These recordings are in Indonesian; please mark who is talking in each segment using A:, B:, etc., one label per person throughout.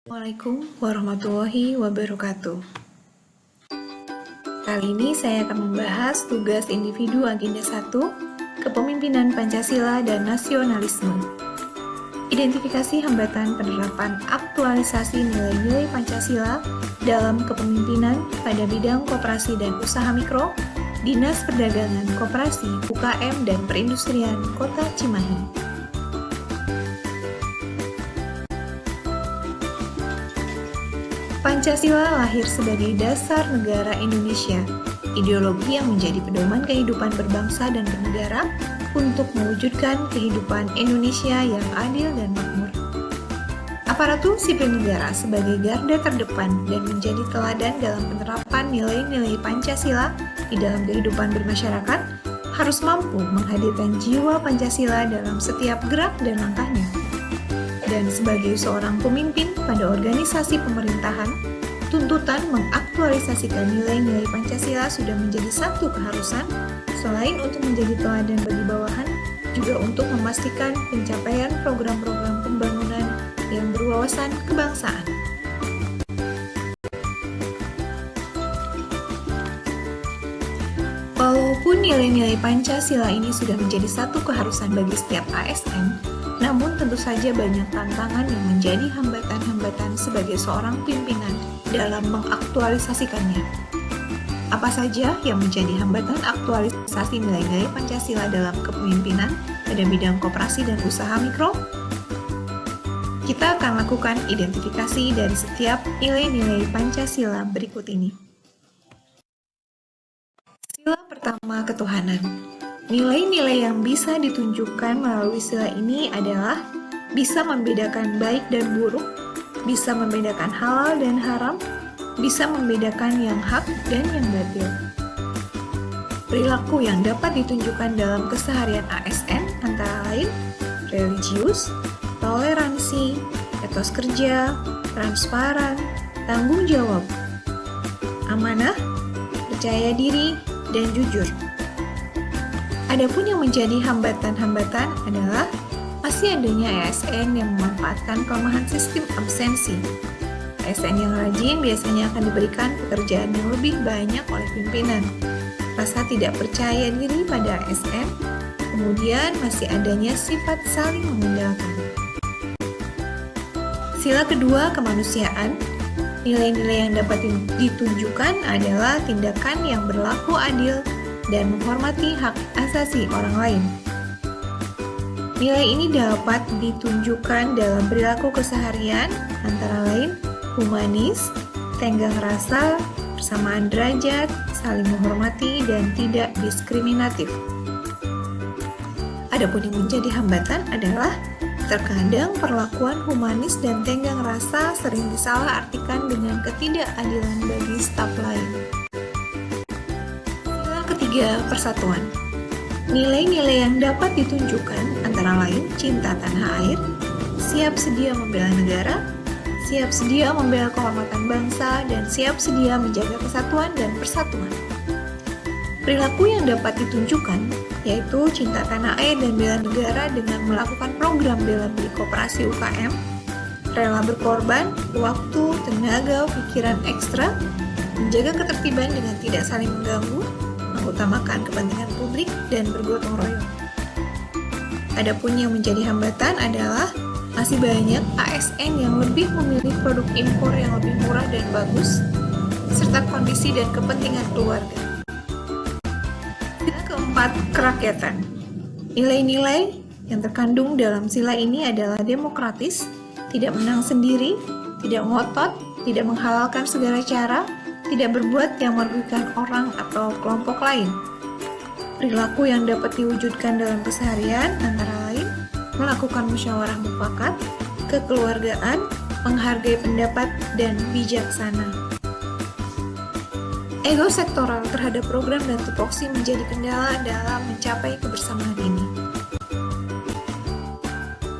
A: Assalamualaikum warahmatullahi wabarakatuh. Kali ini saya akan membahas tugas individu agenda 1, Kepemimpinan Pancasila dan Nasionalisme. Identifikasi hambatan penerapan aktualisasi nilai-nilai Pancasila dalam kepemimpinan pada bidang koperasi dan usaha mikro, Dinas Perdagangan Koperasi, UKM, dan Perindustrian Kota Cimahi. Pancasila lahir sebagai dasar negara Indonesia, ideologi yang menjadi pedoman kehidupan berbangsa dan bernegara untuk mewujudkan kehidupan Indonesia yang adil dan makmur. Aparatur sipil negara sebagai garda terdepan dan menjadi teladan dalam penerapan nilai-nilai Pancasila di dalam kehidupan bermasyarakat harus mampu menghadirkan jiwa Pancasila dalam setiap gerak dan langkahnya. Dan sebagai seorang pemimpin pada organisasi pemerintahan, tuntutan mengaktualisasikan nilai-nilai Pancasila sudah menjadi satu keharusan, selain untuk menjadi teladan bagi bawahan, juga untuk memastikan pencapaian program-program pembangunan yang berwawasan kebangsaan. Walaupun nilai-nilai Pancasila ini sudah menjadi satu keharusan bagi setiap ASN, namun tentu saja banyak tantangan yang menjadi hambatan-hambatan sebagai seorang pimpinan dalam mengaktualisasikannya. Apa saja yang menjadi hambatan aktualisasi nilai-nilai Pancasila dalam kepemimpinan pada bidang koperasi dan usaha mikro? Kita akan lakukan identifikasi dari setiap nilai-nilai Pancasila berikut ini. Sila pertama, ketuhanan. Nilai-nilai yang bisa ditunjukkan melalui sila ini adalah bisa membedakan baik dan buruk, bisa membedakan halal dan haram, bisa membedakan yang hak dan yang batil. Perilaku yang dapat ditunjukkan dalam keseharian ASN antara lain religius, toleransi, etos kerja, transparan, tanggung jawab, amanah, percaya diri, dan jujur. Adapun yang menjadi hambatan-hambatan adalah masih adanya ASN yang memanfaatkan kelemahan sistem absensi. ASN yang rajin biasanya akan diberikan pekerjaan yang lebih banyak oleh pimpinan. Rasa tidak percaya diri pada ASN, kemudian masih adanya sifat saling mengandalkan. Sila kedua, kemanusiaan. Nilai-nilai yang dapat ditunjukkan adalah tindakan yang berlaku adil dan menghormati hak asasi orang lain. Nilai ini dapat ditunjukkan dalam perilaku keseharian, antara lain humanis, tenggang rasa, persamaan derajat, saling menghormati, dan tidak diskriminatif. Adapun yang menjadi hambatan adalah terkadang perlakuan humanis dan tenggang rasa sering disalahartikan dengan ketidakadilan bagi staf lain. Ketiga, persatuan. Nilai-nilai yang dapat ditunjukkan antara lain cinta tanah air, siap sedia membela negara, siap sedia membela kehormatan bangsa, dan siap sedia menjaga kesatuan dan persatuan. Perilaku yang dapat ditunjukkan yaitu cinta tanah air dan bela negara dengan melakukan program bela beli koperasi UKM, rela berkorban, waktu, tenaga, pikiran ekstra, menjaga ketertiban dengan tidak saling mengganggu, mengutamakan kepentingan publik, dan bergotong royong. Adapun yang menjadi hambatan adalah masih banyak ASN yang lebih memilih produk impor yang lebih murah dan bagus, serta kondisi dan kepentingan keluarga. Sila keempat, kerakyatan. Nilai-nilai yang terkandung dalam sila ini adalah demokratis, tidak menang sendiri, tidak ngotot, tidak menghalalkan segala cara, tidak berbuat yang merugikan orang atau kelompok lain. Perilaku yang dapat diwujudkan dalam keseharian antara lain melakukan musyawarah mufakat, kekeluargaan, menghargai pendapat, dan bijaksana. Ego sektoral terhadap program dan tupoksi menjadi kendala dalam mencapai kebersamaan ini.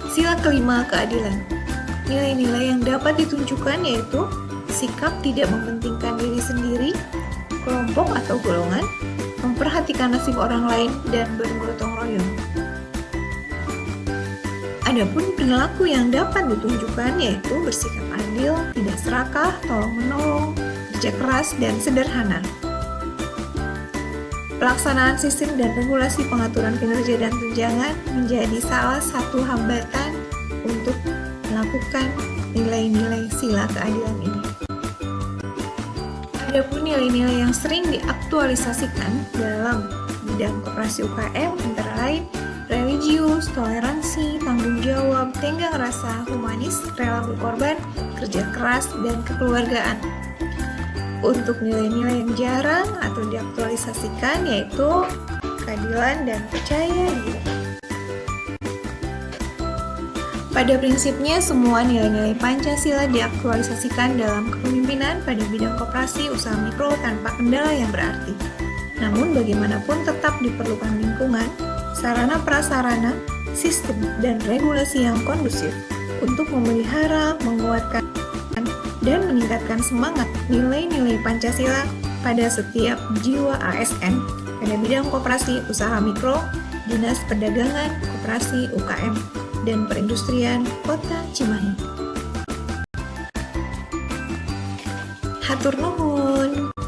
A: Sila kelima, keadilan. Nilai-nilai yang dapat ditunjukkan yaitu sikap tidak mementingkan diri sendiri, kelompok atau golongan, memperhatikan nasib orang lain, dan bergotong royong. Adapun perilaku yang dapat ditunjukkan yaitu bersikap adil, tidak serakah, tolong-menolong, kerja keras, dan sederhana. Pelaksanaan sistem dan regulasi pengaturan kinerja dan tunjangan menjadi salah satu hambatan untuk melakukan nilai-nilai sila keadilan ini. Adapun nilai-nilai yang sering diaktualisasikan dalam bidang koperasi UKM antara lain religius, toleransi, tanggung jawab, tenggang rasa, humanis, rela berkorban, kerja keras, dan kekeluargaan. Untuk nilai-nilai yang jarang atau diaktualisasikan yaitu keadilan dan percaya diri. Pada prinsipnya, semua nilai-nilai Pancasila diaktualisasikan dalam kepemimpinan pada bidang koperasi usaha mikro tanpa kendala yang berarti. Namun bagaimanapun tetap diperlukan lingkungan, sarana prasarana, sistem, dan regulasi yang kondusif untuk memelihara, menguatkan, dan meningkatkan semangat nilai-nilai Pancasila pada setiap jiwa ASN pada bidang koperasi usaha mikro, dinas perdagangan, koperasi UKM, dan perindustrian Kota Cimahi. Hatur nuhun.